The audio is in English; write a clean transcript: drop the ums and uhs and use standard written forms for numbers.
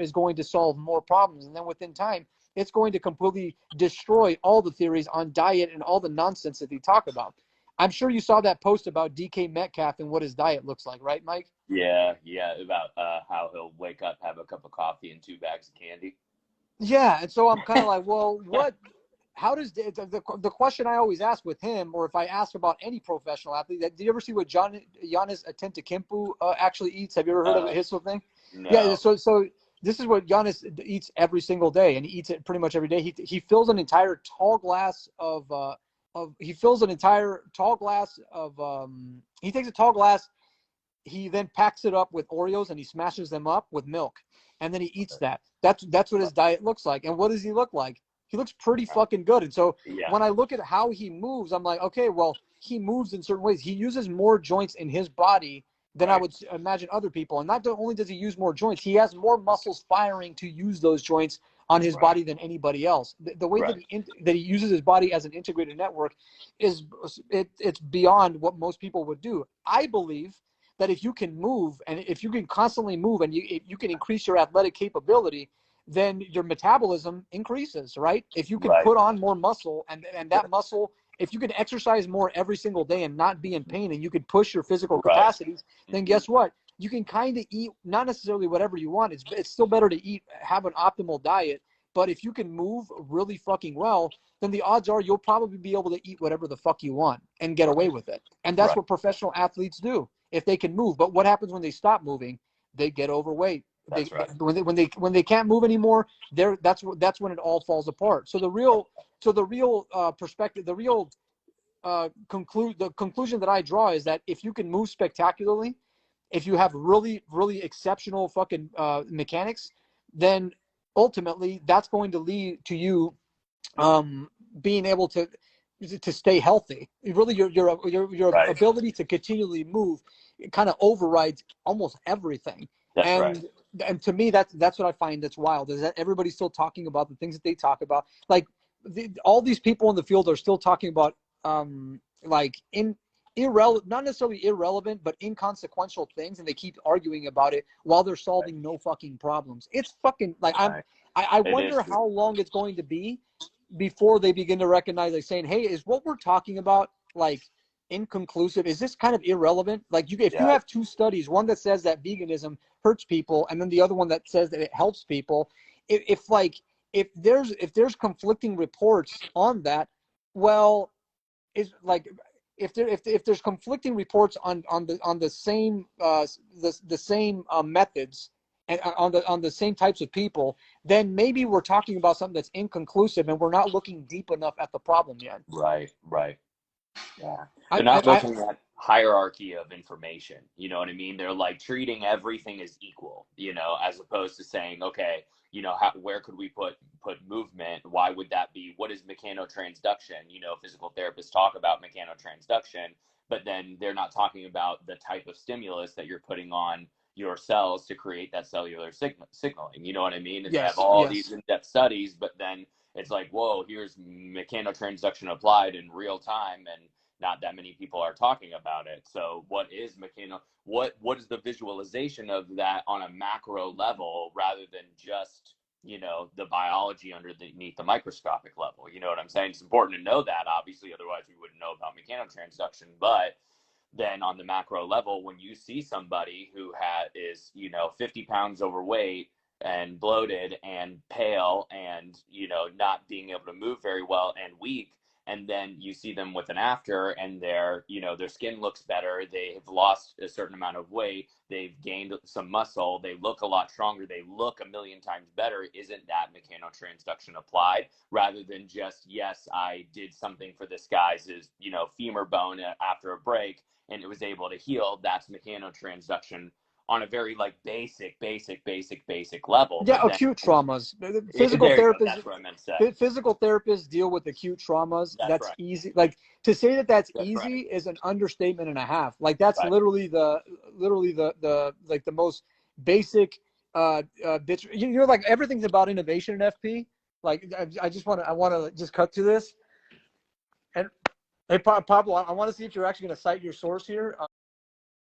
is going to solve more problems. And then within time, it's going to completely destroy all the theories on diet and all the nonsense that they talk about. I'm sure you saw that post about DK Metcalf and what his diet looks like, right, Mike? Yeah, about how he'll wake up, have a cup of coffee and 2 bags of candy. Yeah, and so I'm kind of like, well, what? How does the question I always ask with him, or if I ask about any professional athlete, did you ever see what Giannis Antetokounmpo actually eats? Have you ever heard of his whole thing? Yeah, No. so this is what Giannis eats every single day, and he eats it pretty much every day. He fills an entire tall glass of he fills an entire tall glass of he takes a tall glass, he then packs it up with Oreos and he smashes them up with milk, and then he eats that. That's what his diet looks like. And what does he look like? He looks pretty fucking good. And so Yeah. when I look at how he moves, I'm like, okay, well, he moves in certain ways. He uses more joints in his body than I would imagine other people. And not only does he use more joints, he has more muscles firing to use those joints on his body than anybody else. The way that he uses his body as an integrated network is it's beyond what most people would do. I believe that if you can move and if you can constantly move and you can increase your athletic capability, then your metabolism increases, right? If you can put on more muscle and that muscle, if you can exercise more every single day and not be in pain and you can push your physical capacities, then guess what? You can kind of eat, not necessarily whatever you want. It's still better to eat, have an optimal diet. But if you can move really fucking well, then the odds are you'll probably be able to eat whatever the fuck you want and get away with it. And that's what professional athletes do if they can move. But what happens when they stop moving? They get overweight. When they can't move anymore, that's when it all falls apart. So the real perspective, the real conclusion that I draw is that if you can move spectacularly, if you have really really exceptional fucking mechanics, then ultimately that's going to lead to you being able to stay healthy. Really, your ability to continually move, it kind of overrides almost everything. And to me, that's what I find that's wild, is that everybody's still talking about the things that they talk about. Like all these people in the field are still talking about like not necessarily irrelevant, but inconsequential things, and they keep arguing about it while they're solving no fucking problems. It's fucking like I wonder how long it's going to be before they begin to recognize, like saying, hey, is what we're talking about like inconclusive? Is this kind of irrelevant? Like if you have two studies, one that says that veganism hurts people and then the other one that says that it helps people, if there's conflicting reports on that, well, is like if there's conflicting reports on the same the same methods and on the same types of people, then maybe we're talking about something that's inconclusive and we're not looking deep enough at the problem yet. Right. Yeah. They're not looking at hierarchy of information. You know what I mean? They're like treating everything as equal, as opposed to saying, okay, where could we put movement? Why would that be? What is mechanotransduction? Physical therapists talk about mechanotransduction, but then they're not talking about the type of stimulus that you're putting on your cells to create that cellular signaling. You know what I mean? And they have all these in-depth studies, but then it's like, whoa, here's mechanotransduction applied in real time, and not that many people are talking about it. So what is what is the visualization of that on a macro level rather than just, the biology underneath the microscopic level? You know what I'm saying? It's important to know that, obviously, otherwise we wouldn't know about mechanotransduction. But then on the macro level, when you see somebody who is 50 pounds overweight and bloated and pale and not being able to move very well and weak, and then you see them with an after and their skin looks better, they have lost a certain amount of weight, they've gained some muscle, they look a lot stronger, they look a million times better. Isn't that mechanotransduction applied, rather than just, yes, I did something for this guy's femur bone after a break and it was able to heal? That's mechanotransduction on a very like basic level. Yeah, acute traumas. Physical therapists. That's what I meant to say. Physical therapists deal with acute traumas. That's easy. Like to say that's easy is an understatement and a half. Like that's literally the like the most basic bits. Like everything's about innovation in FP. Like I want to just cut to this. And hey, Pablo, I want to see if you're actually going to cite your source here.